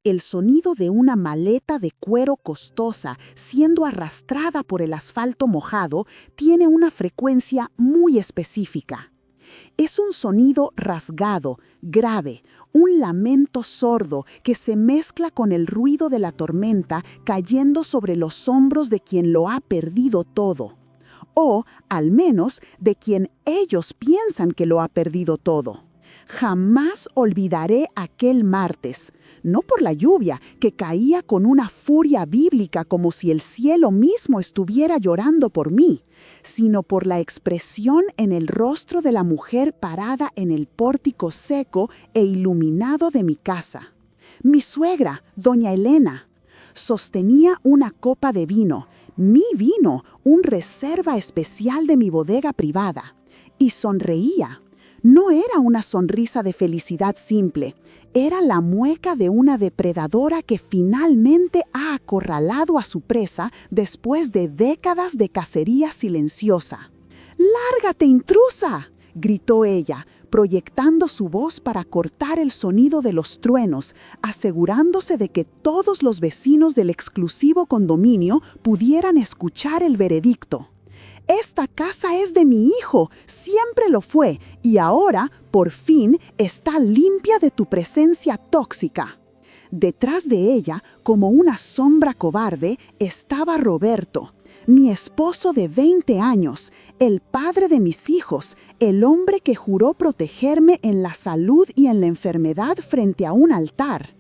El sonido de una maleta de cuero costosa siendo arrastrada por el asfalto mojado tiene una frecuencia muy específica. Es un sonido rasgado, grave, un lamento sordo que se mezcla con el ruido de la tormenta cayendo sobre los hombros de quien lo ha perdido todo. O, al menos, de quien ellos piensan que lo ha perdido todo. Jamás olvidaré aquel martes, no por la lluvia, que caía con una furia bíblica como si el cielo mismo estuviera llorando por mí, sino por la expresión en el rostro de la mujer parada en el pórtico seco e iluminado de mi casa. Mi suegra, doña Elena, sostenía una copa de vino, mi vino, un reserva especial de mi bodega privada, y sonreía. No era una sonrisa de felicidad simple, era la mueca de una depredadora que finalmente ha acorralado a su presa después de décadas de cacería silenciosa. ¡Lárgate, intrusa!, gritó ella, proyectando su voz para cortar el sonido de los truenos, asegurándose de que todos los vecinos del exclusivo condominio pudieran escuchar el veredicto. Esta casa es de mi hijo, siempre lo fue, y ahora, por fin, está limpia de tu presencia tóxica. Detrás de ella, como una sombra cobarde, estaba Roberto, mi esposo de 20 años, el padre de mis hijos, el hombre que juró protegerme en la salud y en la enfermedad frente a un altar.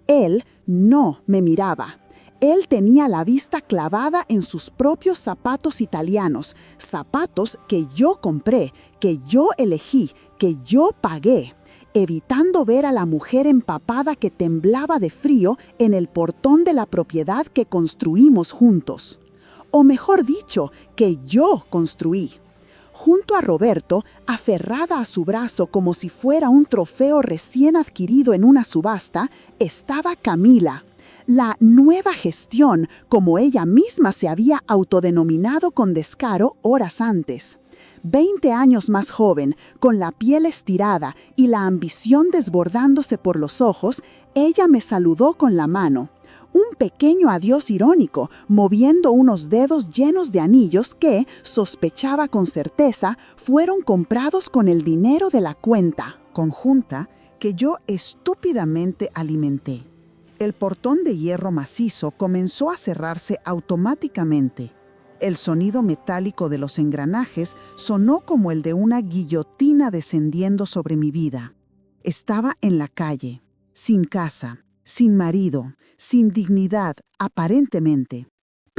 Él no me miraba. Él tenía la vista clavada en sus propios zapatos italianos, zapatos que yo compré, que yo elegí, que yo pagué, evitando ver a la mujer empapada que temblaba de frío en el portón de la propiedad que construimos juntos. O mejor dicho, que yo construí. Junto a Roberto, aferrada a su brazo como si fuera un trofeo recién adquirido en una subasta, estaba Camila, la nueva gestión, como ella misma se había autodenominado con descaro horas antes. 20 años más joven, con la piel estirada y la ambición desbordándose por los ojos, ella me saludó con la mano. Un pequeño adiós irónico, moviendo unos dedos llenos de anillos que, sospechaba con certeza, fueron comprados con el dinero de la cuenta conjunta que yo estúpidamente alimenté. El portón de hierro macizo comenzó a cerrarse automáticamente. El sonido metálico de los engranajes sonó como el de una guillotina descendiendo sobre mi vida. Estaba en la calle, sin casa, sin marido, sin dignidad, aparentemente.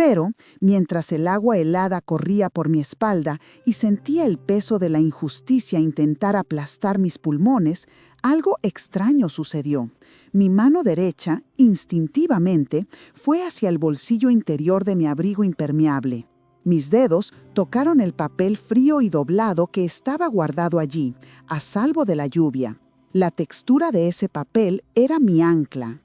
Pero, mientras el agua helada corría por mi espalda y sentía el peso de la injusticia intentar aplastar mis pulmones, algo extraño sucedió. Mi mano derecha, instintivamente, fue hacia el bolsillo interior de mi abrigo impermeable. Mis dedos tocaron el papel frío y doblado que estaba guardado allí, a salvo de la lluvia. La textura de ese papel era mi ancla.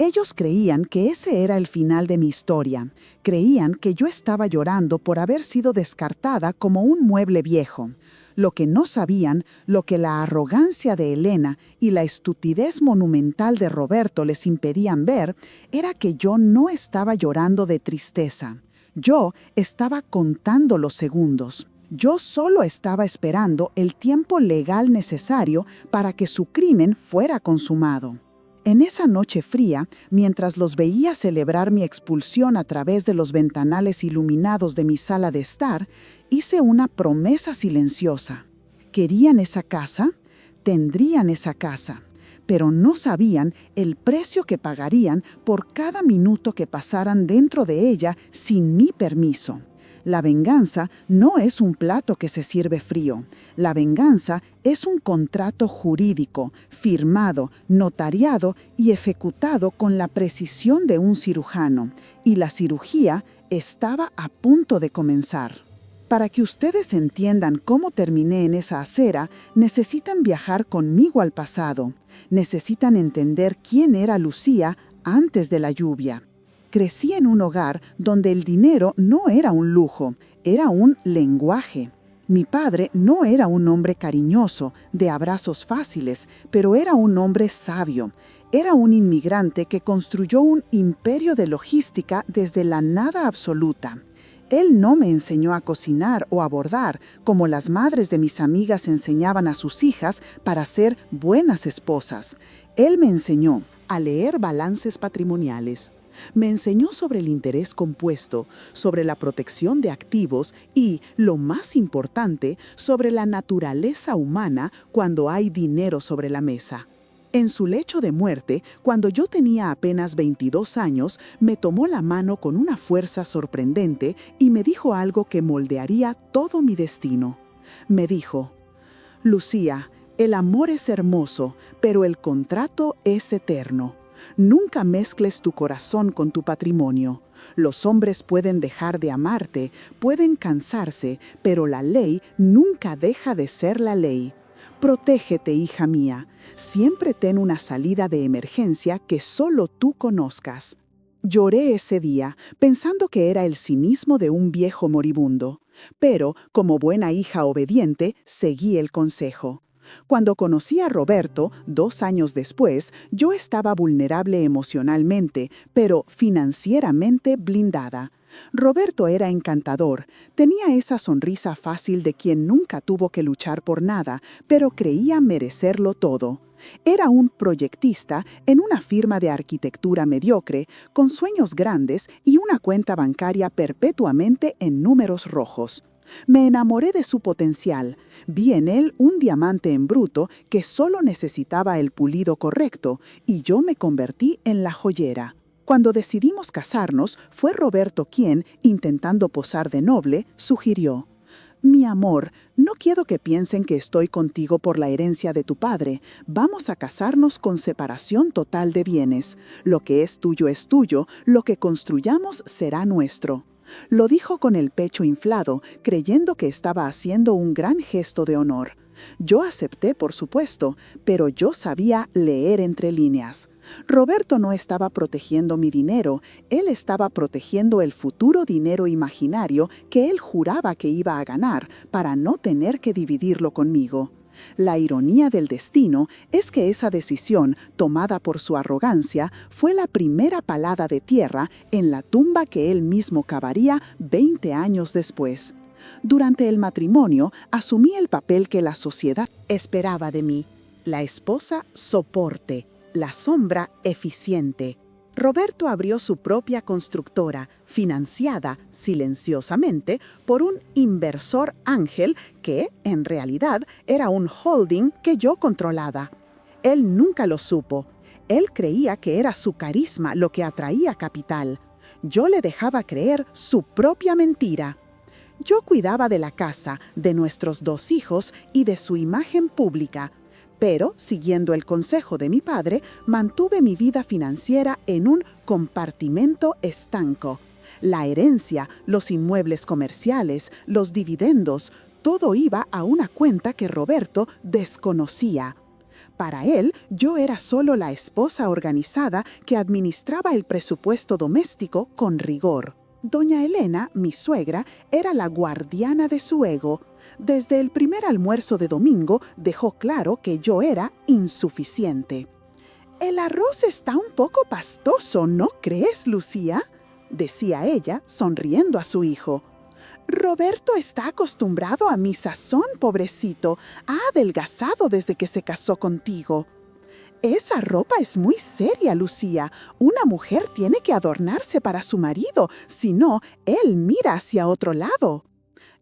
Ellos creían que ese era el final de mi historia. Creían que yo estaba llorando por haber sido descartada como un mueble viejo. Lo que no sabían, lo que la arrogancia de Elena y la estupidez monumental de Roberto les impedían ver, era que yo no estaba llorando de tristeza. Yo estaba contando los segundos. Yo solo estaba esperando el tiempo legal necesario para que su crimen fuera consumado. En esa noche fría, mientras los veía celebrar mi expulsión a través de los ventanales iluminados de mi sala de estar, hice una promesa silenciosa. ¿Querían esa casa? Tendrían esa casa, pero no sabían el precio que pagarían por cada minuto que pasaran dentro de ella sin mi permiso. La venganza no es un plato que se sirve frío. La venganza es un contrato jurídico, firmado, notariado y ejecutado con la precisión de un cirujano. Y la cirugía estaba a punto de comenzar. Para que ustedes entiendan cómo terminé en esa acera, necesitan viajar conmigo al pasado. Necesitan entender quién era Lucía antes de la lluvia. Crecí en un hogar donde el dinero no era un lujo, era un lenguaje. Mi padre no era un hombre cariñoso, de abrazos fáciles, pero era un hombre sabio. Era un inmigrante que construyó un imperio de logística desde la nada absoluta. Él no me enseñó a cocinar o a bordar, como las madres de mis amigas enseñaban a sus hijas para ser buenas esposas. Él me enseñó a leer balances patrimoniales. Me enseñó sobre el interés compuesto, sobre la protección de activos y, lo más importante, sobre la naturaleza humana cuando hay dinero sobre la mesa. En su lecho de muerte, cuando yo tenía apenas 22 años, me tomó la mano con una fuerza sorprendente y me dijo algo que moldearía todo mi destino. Me dijo: Lucía, el amor es hermoso, pero el contrato es eterno. Nunca mezcles tu corazón con tu patrimonio. Los hombres pueden dejar de amarte, pueden cansarse, pero la ley nunca deja de ser la ley. Protégete, hija mía. Siempre ten una salida de emergencia que solo tú conozcas. Lloré ese día, pensando que era el cinismo de un viejo moribundo. Pero, como buena hija obediente, seguí el consejo. Cuando conocí a Roberto, 2 años después, yo estaba vulnerable emocionalmente, pero financieramente blindada. Roberto era encantador, tenía esa sonrisa fácil de quien nunca tuvo que luchar por nada, pero creía merecerlo todo. Era un proyectista en una firma de arquitectura mediocre, con sueños grandes y una cuenta bancaria perpetuamente en números rojos. Me enamoré de su potencial. Vi en él un diamante en bruto que solo necesitaba el pulido correcto, y yo me convertí en la joyera. Cuando decidimos casarnos, fue Roberto quien, intentando posar de noble, sugirió: Mi amor, no quiero que piensen que estoy contigo por la herencia de tu padre. Vamos a casarnos con separación total de bienes. Lo que es tuyo, lo que construyamos será nuestro. Lo dijo con el pecho inflado, creyendo que estaba haciendo un gran gesto de honor. Yo acepté, por supuesto, pero yo sabía leer entre líneas. Roberto no estaba protegiendo mi dinero, él estaba protegiendo el futuro dinero imaginario que él juraba que iba a ganar para no tener que dividirlo conmigo. La ironía del destino es que esa decisión, tomada por su arrogancia, fue la primera palada de tierra en la tumba que él mismo cavaría 20 años después. Durante el matrimonio, asumí el papel que la sociedad esperaba de mí: la esposa soporte, la sombra eficiente. Roberto abrió su propia constructora, financiada silenciosamente por un inversor ángel que, en realidad, era un holding que yo controlaba. Él nunca lo supo. Él creía que era su carisma lo que atraía capital. Yo le dejaba creer su propia mentira. Yo cuidaba de la casa, de nuestros 2 hijos y de su imagen pública. Pero, siguiendo el consejo de mi padre, mantuve mi vida financiera en un compartimento estanco. La herencia, los inmuebles comerciales, los dividendos, todo iba a una cuenta que Roberto desconocía. Para él, yo era solo la esposa organizada que administraba el presupuesto doméstico con rigor. Doña Elena, mi suegra, era la guardiana de su ego. Desde el primer almuerzo de domingo dejó claro que yo era insuficiente. «El arroz está un poco pastoso, ¿no crees, Lucía?», decía ella, sonriendo a su hijo. «Roberto está acostumbrado a mi sazón, pobrecito. Ha adelgazado desde que se casó contigo». «Esa ropa es muy seria, Lucía. Una mujer tiene que adornarse para su marido, si no, él mira hacia otro lado».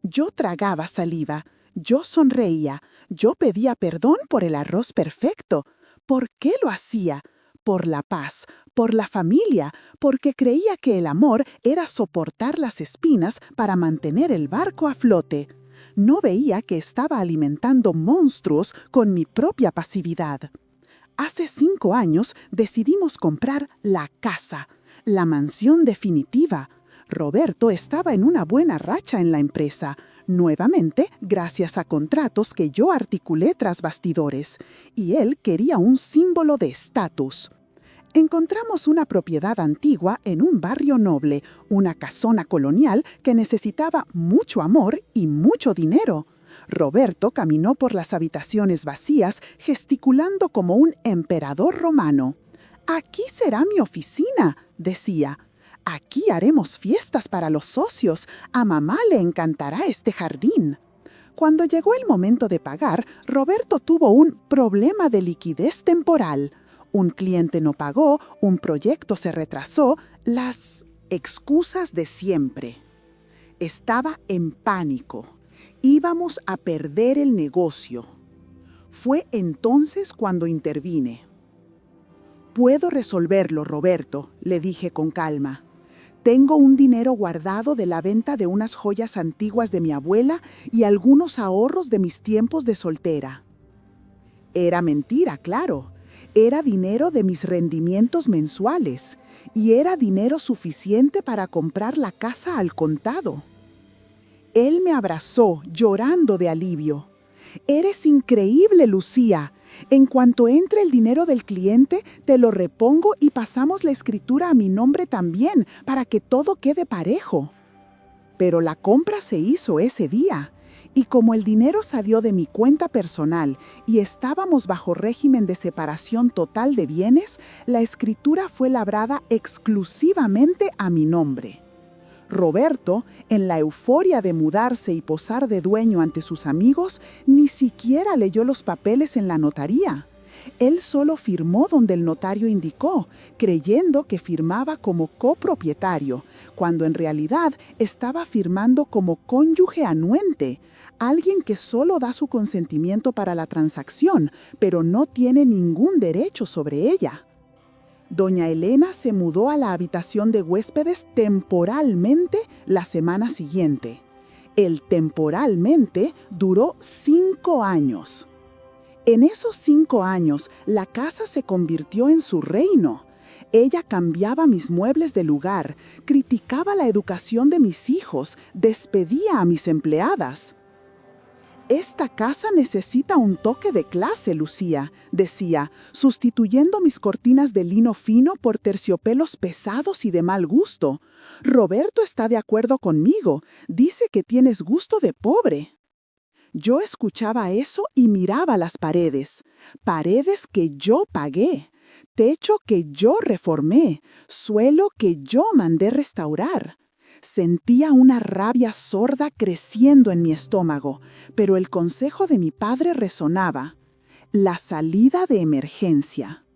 Yo tragaba saliva, yo sonreía, yo pedía perdón por el arroz perfecto. ¿Por qué lo hacía? Por la paz, por la familia, porque creía que el amor era soportar las espinas para mantener el barco a flote. No veía que estaba alimentando monstruos con mi propia pasividad. Hace 5 años decidimos comprar la casa, la mansión definitiva. Roberto estaba en una buena racha en la empresa, nuevamente gracias a contratos que yo articulé tras bastidores, y él quería un símbolo de estatus. Encontramos una propiedad antigua en un barrio noble, una casona colonial que necesitaba mucho amor y mucho dinero. Roberto caminó por las habitaciones vacías, gesticulando como un emperador romano. Aquí será mi oficina, decía. Aquí haremos fiestas para los socios. A mamá le encantará este jardín. Cuando llegó el momento de pagar, Roberto tuvo un problema de liquidez temporal. Un cliente no pagó, un proyecto se retrasó, las excusas de siempre. Estaba en pánico. Íbamos a perder el negocio. Fue entonces cuando intervine. «Puedo resolverlo, Roberto», le dije con calma. «Tengo un dinero guardado de la venta de unas joyas antiguas de mi abuela y algunos ahorros de mis tiempos de soltera». Era mentira, claro. Era dinero de mis rendimientos mensuales y era dinero suficiente para comprar la casa al contado. Él me abrazó, llorando de alivio. «Eres increíble, Lucía. En cuanto entre el dinero del cliente, te lo repongo y pasamos la escritura a mi nombre también, para que todo quede parejo». Pero la compra se hizo ese día, y como el dinero salió de mi cuenta personal y estábamos bajo régimen de separación total de bienes, la escritura fue labrada exclusivamente a mi nombre. Roberto, en la euforia de mudarse y posar de dueño ante sus amigos, ni siquiera leyó los papeles en la notaría. Él solo firmó donde el notario indicó, creyendo que firmaba como copropietario, cuando en realidad estaba firmando como cónyuge anuente, alguien que solo da su consentimiento para la transacción, pero no tiene ningún derecho sobre ella. Doña Elena se mudó a la habitación de huéspedes temporalmente la semana siguiente. El temporalmente duró 5 años. En esos 5 años, la casa se convirtió en su reino. Ella cambiaba mis muebles de lugar, criticaba la educación de mis hijos, despedía a mis empleadas. «Esta casa necesita un toque de clase, Lucía», decía, sustituyendo mis cortinas de lino fino por terciopelos pesados y de mal gusto. «Roberto está de acuerdo conmigo, dice que tienes gusto de pobre». Yo escuchaba eso y miraba las paredes que yo pagué, techo que yo reformé, suelo que yo mandé restaurar. Sentía una rabia sorda creciendo en mi estómago, pero el consejo de mi padre resonaba: la salida de emergencia.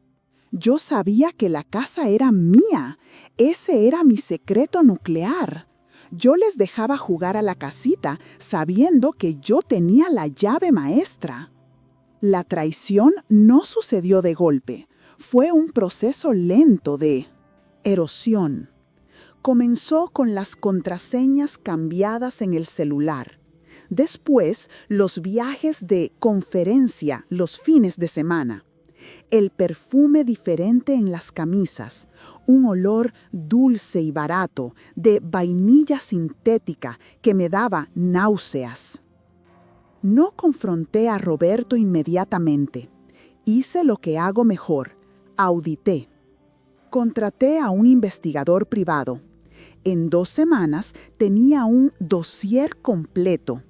Yo sabía que la casa era mía, ese era mi secreto nuclear. Yo les dejaba jugar a la casita sabiendo que yo tenía la llave maestra. La traición no sucedió de golpe, fue un proceso lento de erosión. Comenzó con las contraseñas cambiadas en el celular. Después, los viajes de conferencia los fines de semana. El perfume diferente en las camisas, un olor dulce y barato de vainilla sintética que me daba náuseas. No confronté a Roberto inmediatamente. Hice lo que hago mejor, audité. Contraté a un investigador privado. En 2 semanas tenía un dossier completo.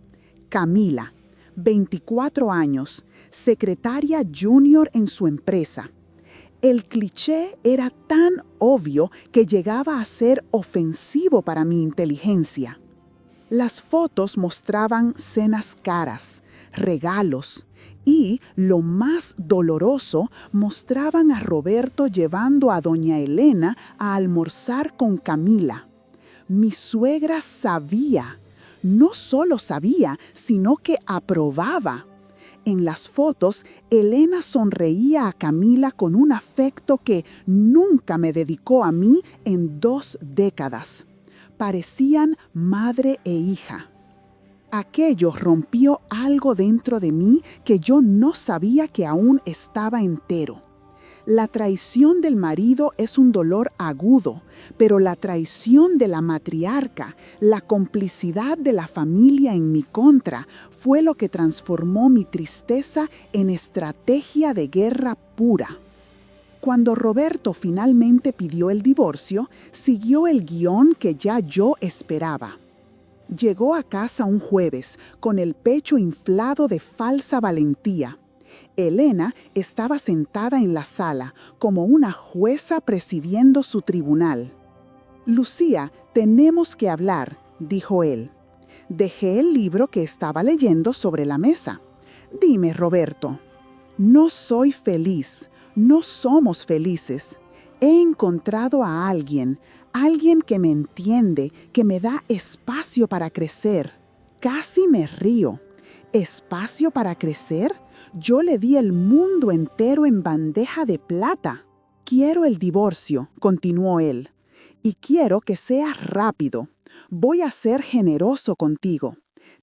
Camila, 24 años, secretaria junior en su empresa. El cliché era tan obvio que llegaba a ser ofensivo para mi inteligencia. Las fotos mostraban cenas caras, regalos y, lo más doloroso, mostraban a Roberto llevando a doña Elena a almorzar con Camila. Mi suegra sabía. No solo sabía, sino que aprobaba. En las fotos, Elena sonreía a Camila con un afecto que nunca me dedicó a mí en 2 décadas. Parecían madre e hija. Aquello rompió algo dentro de mí que yo no sabía que aún estaba entero. La traición del marido es un dolor agudo, pero la traición de la matriarca, la complicidad de la familia en mi contra, fue lo que transformó mi tristeza en estrategia de guerra pura. Cuando Roberto finalmente pidió el divorcio, siguió el guión que ya yo esperaba. Llegó a casa un jueves, con el pecho inflado de falsa valentía. Elena estaba sentada en la sala como una jueza presidiendo su tribunal. «Lucía, tenemos que hablar», dijo él. Dejé el libro que estaba leyendo sobre la mesa. «Dime, Roberto». «No soy feliz, no somos felices. He encontrado a alguien que me entiende, que me da espacio para crecer». Casi me río. ¿Espacio para crecer? Yo le di el mundo entero en bandeja de plata. «Quiero el divorcio», continuó él, «y quiero que sea rápido. Voy a ser generoso contigo.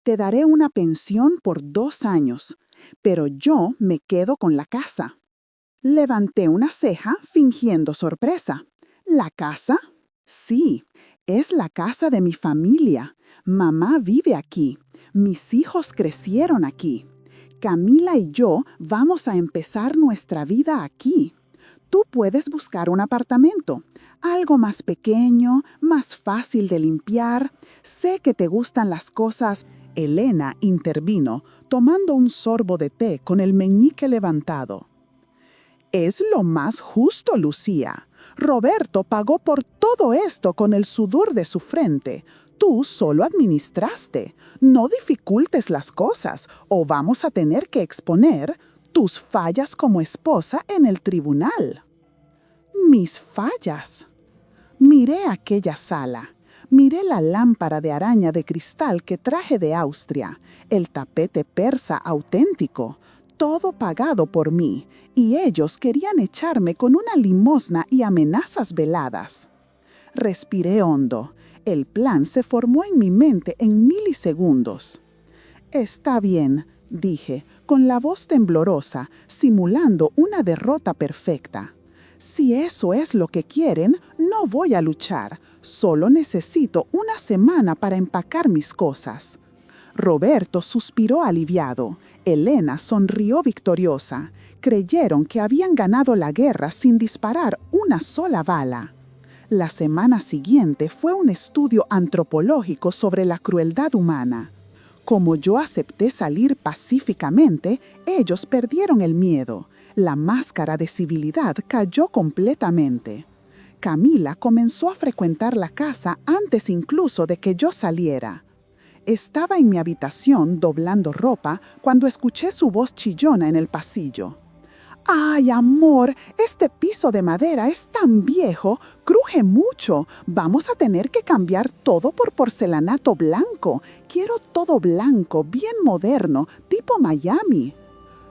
Te daré una pensión por 2 años, pero yo me quedo con la casa». Levanté una ceja fingiendo sorpresa. «¿La casa?» «Sí, es la casa de mi familia. Mamá vive aquí. Mis hijos crecieron aquí. Camila y yo vamos a empezar nuestra vida aquí. Tú puedes buscar un apartamento, algo más pequeño, más fácil de limpiar. Sé que te gustan las cosas». Elena intervino, tomando un sorbo de té con el meñique levantado. «Es lo más justo, Lucía. Roberto pagó por todo esto con el sudor de su frente. Tú solo administraste. No dificultes las cosas o vamos a tener que exponer tus fallas como esposa en el tribunal». «¿Mis fallas?» Miré aquella sala. Miré la lámpara de araña de cristal que traje de Austria, el tapete persa auténtico, todo pagado por mí, y ellos querían echarme con una limosna y amenazas veladas. Respiré hondo. El plan se formó en mi mente en milisegundos. «Está bien», dije, con la voz temblorosa, simulando una derrota perfecta. «Si eso es lo que quieren, no voy a luchar. Solo necesito una semana para empacar mis cosas». Roberto suspiró aliviado. Elena sonrió victoriosa. Creyeron que habían ganado la guerra sin disparar una sola bala. La semana siguiente fue un estudio antropológico sobre la crueldad humana. Como yo acepté salir pacíficamente, ellos perdieron el miedo. La máscara de civilidad cayó completamente. Camila comenzó a frecuentar la casa antes incluso de que yo saliera. Estaba en mi habitación doblando ropa cuando escuché su voz chillona en el pasillo. «Ay, amor, este piso de madera es tan viejo, cruje mucho. Vamos a tener que cambiar todo por porcelanato blanco. Quiero todo blanco, bien moderno, tipo Miami».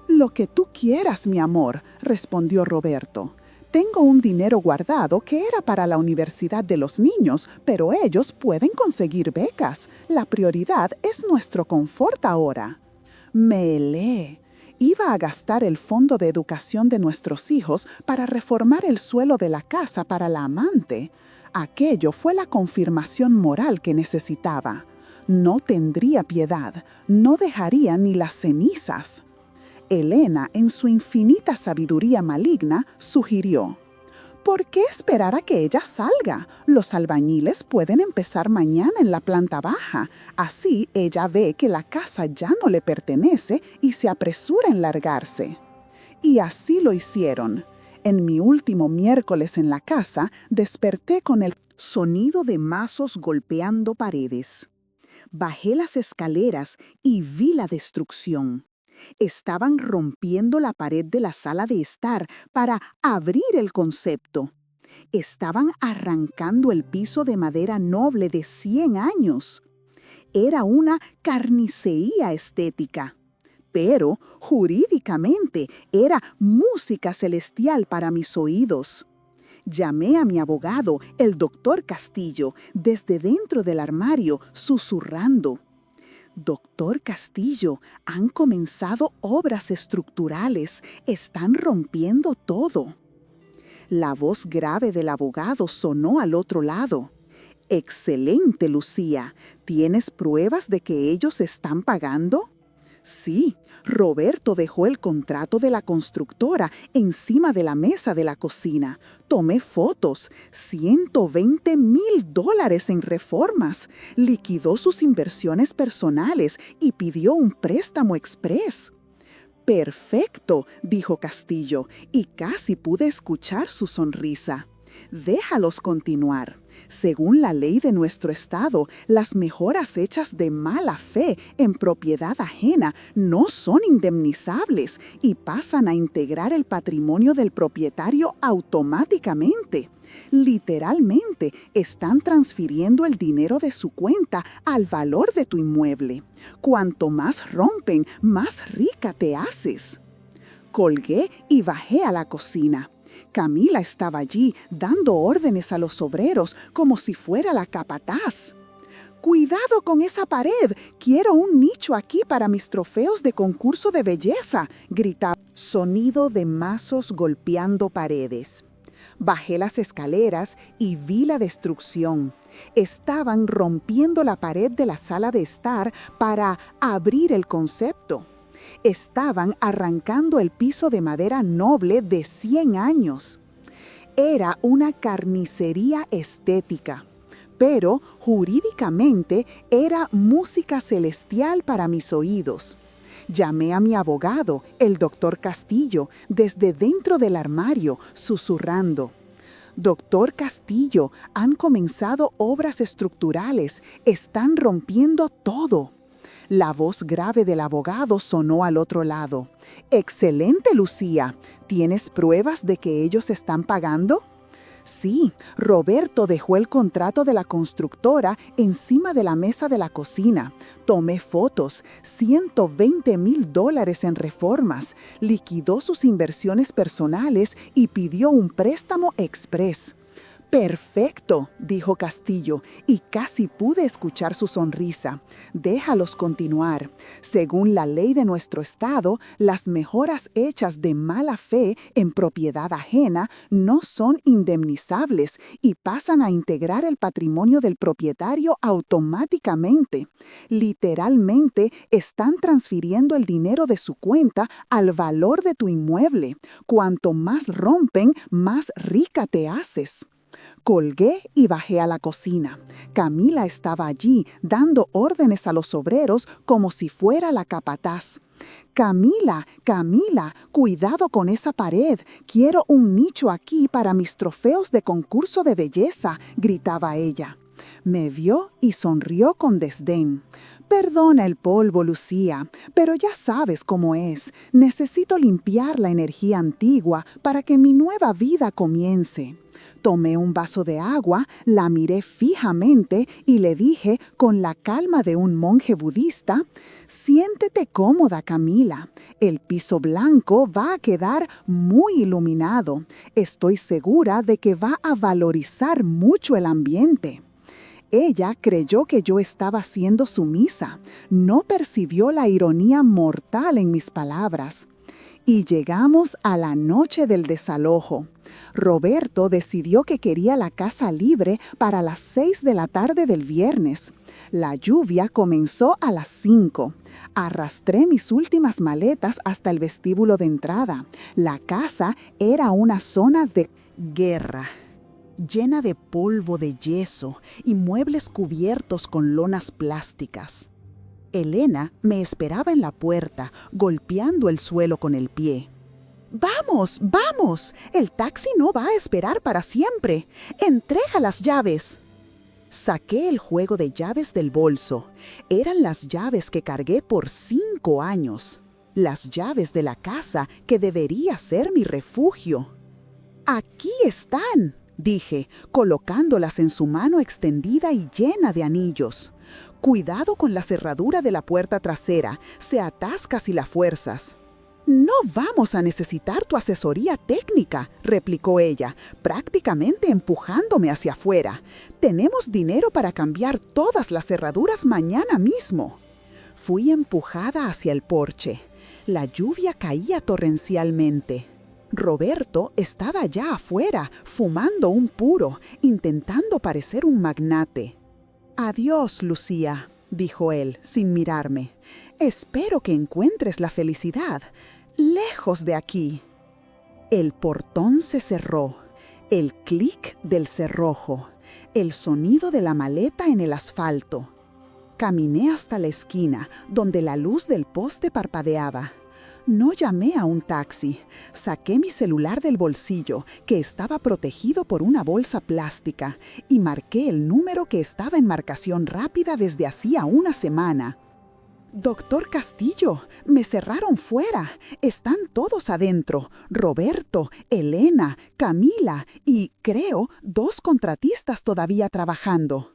«Lo que tú quieras, mi amor», respondió Roberto. «Tengo un dinero guardado que era para la universidad de los niños, pero ellos pueden conseguir becas. La prioridad es nuestro confort ahora». Me helé. Iba a gastar el fondo de educación de nuestros hijos para reformar el suelo de la casa para la amante. Aquello fue la confirmación moral que necesitaba. No tendría piedad, no dejaría ni las cenizas. Elena, en su infinita sabiduría maligna, sugirió: «¿Por qué esperar a que ella salga? Los albañiles pueden empezar mañana en la planta baja. Así ella ve que la casa ya no le pertenece y se apresura en largarse». Y así lo hicieron. En mi último miércoles en la casa, desperté con el sonido de mazos golpeando paredes. Bajé las escaleras y vi la destrucción. Estaban rompiendo la pared de la sala de estar para abrir el concepto. Estaban arrancando el piso de madera noble de 100 años. Era una carnicería estética. Pero, jurídicamente, era música celestial para mis oídos. Llamé a mi abogado, el doctor Castillo, desde dentro del armario, susurrando: «Doctor Castillo, han comenzado obras estructurales, están rompiendo todo». La voz grave del abogado sonó al otro lado. «Excelente, Lucía. ¿Tienes pruebas de que ellos están pagando?» «Sí, Roberto dejó el contrato de la constructora encima de la mesa de la cocina. Tomé fotos, $120,000 en reformas. Liquidó sus inversiones personales y pidió un préstamo express». Perfecto, dijo Castillo, y casi pude escuchar su sonrisa. Déjalos continuar. Según la ley de nuestro estado, las mejoras hechas de mala fe en propiedad ajena no son indemnizables y pasan a integrar el patrimonio del propietario automáticamente. Literalmente, están transfiriendo el dinero de su cuenta al valor de tu inmueble. Cuanto más rompen, más rica te haces. Colgué y bajé a la cocina. Camila estaba allí dando órdenes a los obreros como si fuera la capataz. «¡Cuidado con esa pared! ¡Quiero un nicho aquí para mis trofeos de concurso de belleza!», gritaba. Sonido de mazos golpeando paredes. Bajé las escaleras y vi la destrucción. Estaban rompiendo la pared de la sala de estar para abrir el concepto. Estaban arrancando el piso de madera noble de 100 años. Era una carnicería estética, pero jurídicamente era música celestial para mis oídos. Llamé a mi abogado, el doctor Castillo, desde dentro del armario, susurrando. «Doctor Castillo, han comenzado obras estructurales, están rompiendo todo». La voz grave del abogado sonó al otro lado. «Excelente, Lucía. ¿Tienes pruebas de que ellos están pagando?» Sí, Roberto dejó el contrato de la constructora encima de la mesa de la cocina. Tomé fotos, $120,000 en reformas, liquidó sus inversiones personales y pidió un préstamo express. «Perfecto», dijo Castillo, y casi pude escuchar su sonrisa. «Déjalos continuar. Según la ley de nuestro estado, las mejoras hechas de mala fe en propiedad ajena no son indemnizables y pasan a integrar el patrimonio del propietario automáticamente. Literalmente, están transfiriendo el dinero de su cuenta al valor de tu inmueble. Cuanto más rompen, más rica te haces». Colgué y bajé a la cocina. Camila estaba allí dando órdenes a los obreros como si fuera la capataz. «Camila, Camila, cuidado con esa pared. Quiero un nicho aquí para mis trofeos de concurso de belleza», gritaba ella. Me vio y sonrió con desdén. «Perdona el polvo, Lucía, pero ya sabes cómo es. Necesito limpiar la energía antigua para que mi nueva vida comience». Tomé un vaso de agua, la miré fijamente y le dije con la calma de un monje budista: «Siéntete cómoda, Camila. El piso blanco va a quedar muy iluminado. Estoy segura de que va a valorizar mucho el ambiente». Ella creyó que yo estaba siendo sumisa. No percibió la ironía mortal en mis palabras. Y llegamos a la noche del desalojo. Roberto decidió que quería la casa libre para las 6 de la tarde del viernes. La lluvia comenzó a las 5. Arrastré mis últimas maletas hasta el vestíbulo de entrada. La casa era una zona de guerra, llena de polvo de yeso y muebles cubiertos con lonas plásticas. Elena me esperaba en la puerta, golpeando el suelo con el pie. «¡Vamos, vamos! El taxi no va a esperar para siempre. ¡Entrega las llaves!». Saqué el juego de llaves del bolso. Eran las llaves que cargué por 5 años. Las llaves de la casa que debería ser mi refugio. «¡Aquí están!», dije, colocándolas en su mano extendida y llena de anillos. «Cuidado con la cerradura de la puerta trasera, se atasca si la fuerzas». «No vamos a necesitar tu asesoría técnica», replicó ella, prácticamente empujándome hacia afuera. «Tenemos dinero para cambiar todas las cerraduras mañana mismo». Fui empujada hacia el porche. La lluvia caía torrencialmente. Roberto estaba ya afuera, fumando un puro, intentando parecer un magnate. «Adiós, Lucía», dijo él, sin mirarme. «Espero que encuentres la felicidad lejos de aquí». El portón se cerró. El clic del cerrojo. El sonido de la maleta en el asfalto. Caminé hasta la esquina, donde la luz del poste parpadeaba. No llamé a un taxi. Saqué mi celular del bolsillo, que estaba protegido por una bolsa plástica, y marqué el número que estaba en marcación rápida desde hacía una semana. Doctor Castillo, me cerraron fuera. Están todos adentro. Roberto, Elena, Camila y, creo, 2 contratistas todavía trabajando.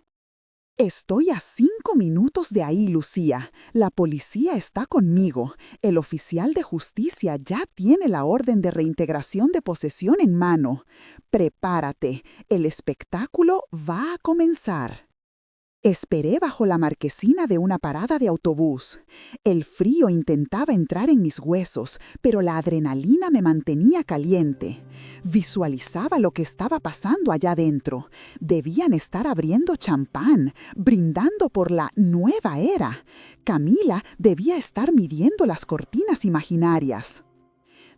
Estoy a 5 minutos de ahí, Lucía. La policía está conmigo. El oficial de justicia ya tiene la orden de reintegración de posesión en mano. Prepárate, el espectáculo va a comenzar. Esperé bajo la marquesina de una parada de autobús. El frío intentaba entrar en mis huesos, pero la adrenalina me mantenía caliente. Visualizaba lo que estaba pasando allá dentro. Debían estar abriendo champán, brindando por la nueva era. Camila debía estar midiendo las cortinas imaginarias.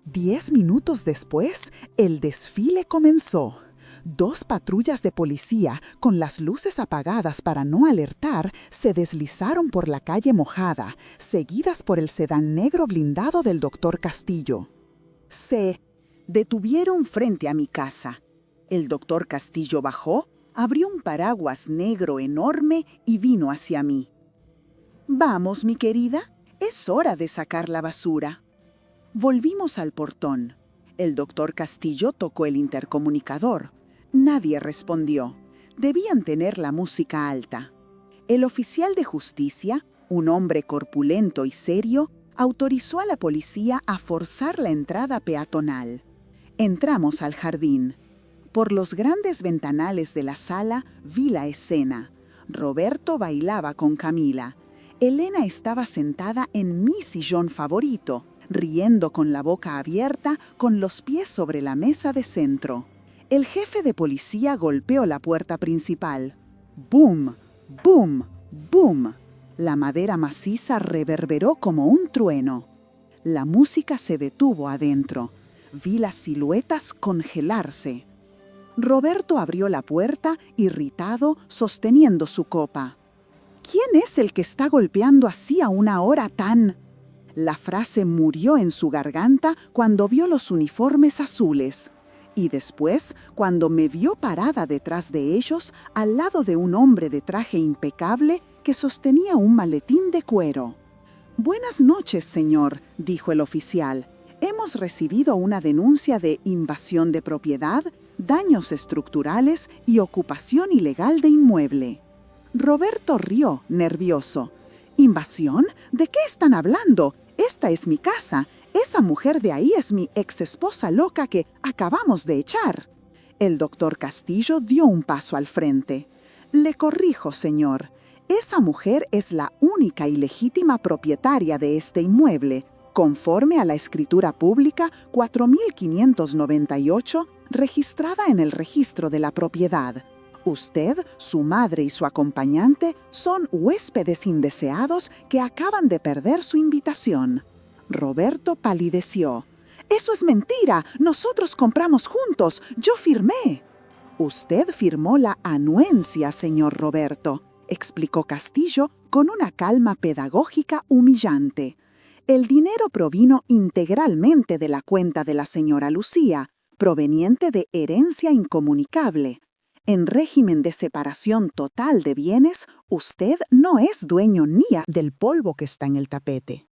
10 minutos después, el desfile comenzó. 2 patrullas de policía, con las luces apagadas para no alertar, se deslizaron por la calle mojada, seguidas por el sedán negro blindado del doctor Castillo. Se detuvieron frente a mi casa. El doctor Castillo bajó, abrió un paraguas negro enorme y vino hacia mí. «Vamos, mi querida, es hora de sacar la basura». Volvimos al portón. El doctor Castillo tocó el intercomunicador. Nadie respondió. Debían tener la música alta. El oficial de justicia, un hombre corpulento y serio, autorizó a la policía a forzar la entrada peatonal. Entramos al jardín. Por los grandes ventanales de la sala vi la escena. Roberto bailaba con Camila. Elena estaba sentada en mi sillón favorito, riendo con la boca abierta, con los pies sobre la mesa de centro. El jefe de policía golpeó la puerta principal. ¡Bum! ¡Bum! ¡Bum! La madera maciza reverberó como un trueno. La música se detuvo adentro. Vi las siluetas congelarse. Roberto abrió la puerta, irritado, sosteniendo su copa. ¿Quién es el que está golpeando así a una hora tan...? La frase murió en su garganta cuando vio los uniformes azules. Y después, cuando me vio parada detrás de ellos, al lado de un hombre de traje impecable que sostenía un maletín de cuero. «Buenas noches, señor», dijo el oficial. «Hemos recibido una denuncia de invasión de propiedad, daños estructurales y ocupación ilegal de inmueble». Roberto rió, nervioso. «¿Invasión? ¿De qué están hablando? Esta es mi casa. Esa mujer de ahí es mi exesposa loca que acabamos de echar». El doctor Castillo dio un paso al frente. «Le corrijo, señor. Esa mujer es la única y legítima propietaria de este inmueble, conforme a la escritura pública 4598, registrada en el registro de la propiedad. Usted, su madre y su acompañante son huéspedes indeseados que acaban de perder su invitación». Roberto palideció. «Eso es mentira. Nosotros compramos juntos. Yo firmé». «Usted firmó la anuencia, señor Roberto», explicó Castillo con una calma pedagógica humillante. «El dinero provino integralmente de la cuenta de la señora Lucía, proveniente de herencia incomunicable. En régimen de separación total de bienes, usted no es dueño ni del polvo que está en el tapete».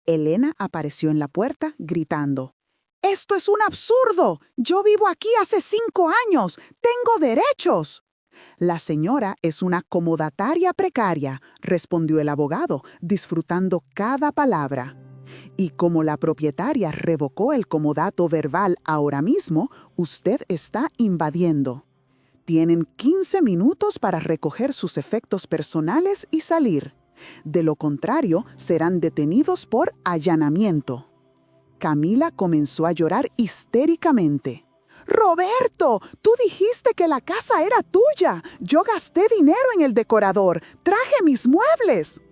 Elena apareció en la puerta gritando. «¡Esto es un absurdo! Yo vivo aquí hace 5 años. ¡Tengo derechos!». «La señora es una comodataria precaria», respondió el abogado, disfrutando cada palabra. «Y como la propietaria revocó el comodato verbal ahora mismo, usted está invadiendo. Tienen 15 minutos para recoger sus efectos personales y salir. De lo contrario, serán detenidos por allanamiento». Camila comenzó a llorar histéricamente. «Roberto, tú dijiste que la casa era tuya. Yo gasté dinero en el decorador. Traje mis muebles».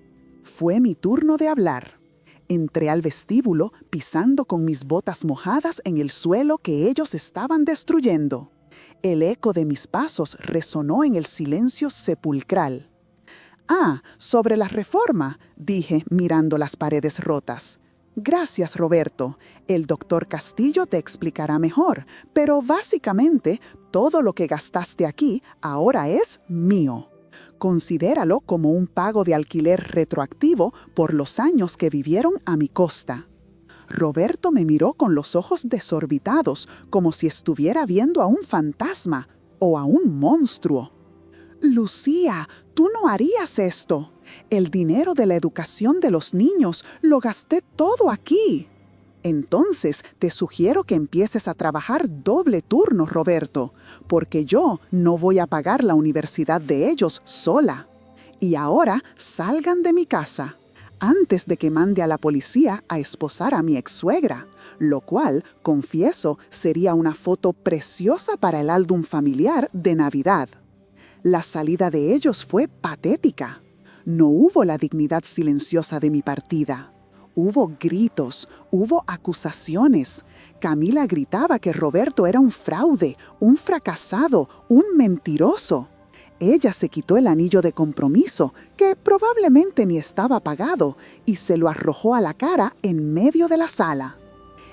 Fue mi turno de hablar. Entré al vestíbulo pisando con mis botas mojadas en el suelo que ellos estaban destruyendo. El eco de mis pasos resonó en el silencio sepulcral. «Ah, sobre la reforma», dije mirando las paredes rotas. Gracias, Roberto. El doctor Castillo te explicará mejor, pero básicamente todo lo que gastaste aquí ahora es mío. Considéralo como un pago de alquiler retroactivo por los años que vivieron a mi costa. Roberto me miró con los ojos desorbitados, como si estuviera viendo a un fantasma o a un monstruo. Lucía, tú no harías esto. El dinero de la educación de los niños lo gasté todo aquí. Entonces, te sugiero que empieces a trabajar doble turno, Roberto, porque yo no voy a pagar la universidad de ellos sola. Y ahora salgan de mi casa, antes de que mande a la policía a esposar a mi ex-suegra, lo cual, confieso, sería una foto preciosa para el álbum familiar de Navidad. La salida de ellos fue patética. No hubo la dignidad silenciosa de mi partida. Hubo gritos, hubo acusaciones. Camila gritaba que Roberto era un fraude, un fracasado, un mentiroso. Ella se quitó el anillo de compromiso, que probablemente ni estaba pagado, y se lo arrojó a la cara en medio de la sala.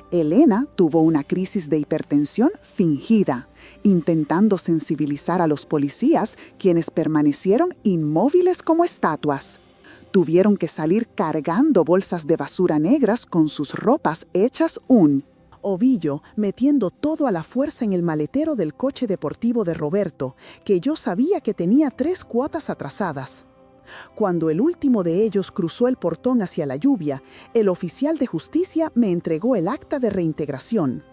Elena tuvo una crisis de hipertensión fingida, intentando sensibilizar a los policías, quienes permanecieron inmóviles como estatuas. Tuvieron que salir cargando bolsas de basura negras con sus ropas hechas un ovillo, metiendo todo a la fuerza en el maletero del coche deportivo de Roberto, que yo sabía que tenía 3 cuotas atrasadas. Cuando el último de ellos cruzó el portón hacia la lluvia, el oficial de justicia me entregó el acta de reintegración.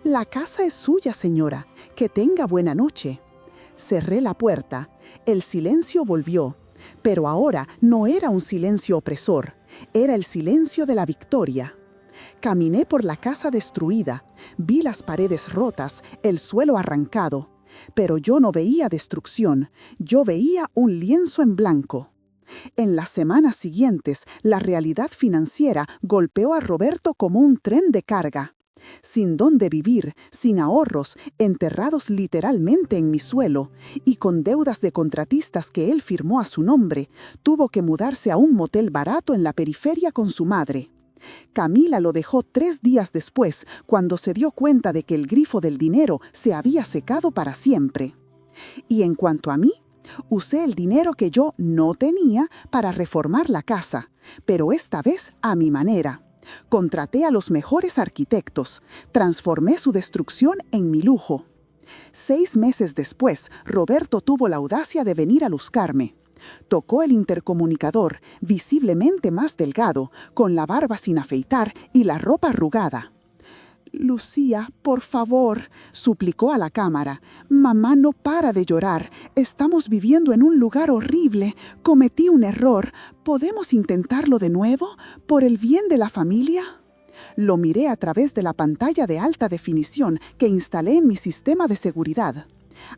«La casa es suya, señora. Que tenga buena noche». Cerré la puerta. El silencio volvió. Pero ahora no era un silencio opresor, era el silencio de la victoria. Caminé por la casa destruida, vi las paredes rotas, el suelo arrancado. Pero yo no veía destrucción, yo veía un lienzo en blanco. En las semanas siguientes, la realidad financiera golpeó a Roberto como un tren de carga. Sin dónde vivir, sin ahorros, enterrados literalmente en mi suelo, y con deudas de contratistas que él firmó a su nombre, tuvo que mudarse a un motel barato en la periferia con su madre. Camila lo dejó 3 días después, cuando se dio cuenta de que el grifo del dinero se había secado para siempre. Y en cuanto a mí, usé el dinero que yo no tenía para reformar la casa, pero esta vez a mi manera. Contraté a los mejores arquitectos, transformé su destrucción en mi lujo. 6 meses después, Roberto tuvo la audacia de venir a buscarme. Tocó el intercomunicador, visiblemente más delgado, con la barba sin afeitar y la ropa arrugada. «Lucía, por favor», suplicó a la cámara. «Mamá no para de llorar. Estamos viviendo en un lugar horrible. Cometí un error. ¿Podemos intentarlo de nuevo? ¿Por el bien de la familia?» Lo miré a través de la pantalla de alta definición que instalé en mi sistema de seguridad.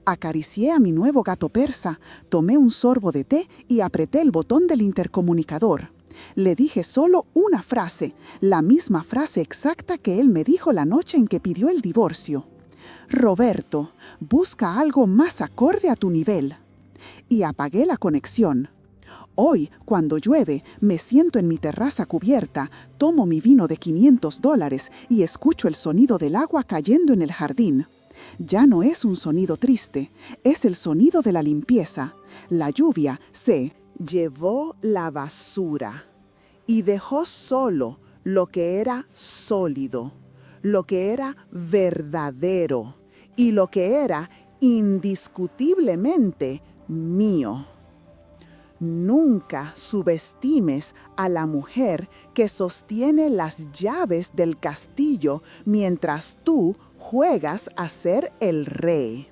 Acaricié a mi nuevo gato persa, tomé un sorbo de té y apreté el botón del intercomunicador. Le dije solo una frase, la misma frase exacta que él me dijo la noche en que pidió el divorcio. «Roberto, busca algo más acorde a tu nivel». Y apagué la conexión. Hoy, cuando llueve, me siento en mi terraza cubierta, tomo mi vino de $500 y escucho el sonido del agua cayendo en el jardín. Ya no es un sonido triste, es el sonido de la limpieza. La lluvia se llevó la basura y dejó solo lo que era sólido, lo que era verdadero y lo que era indiscutiblemente mío. Nunca subestimes a la mujer que sostiene las llaves del castillo mientras tú juegas a ser el rey.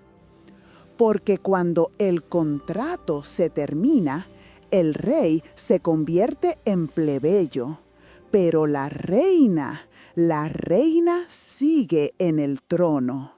Porque cuando el contrato se termina, el rey se convierte en plebeyo, pero la reina sigue en el trono.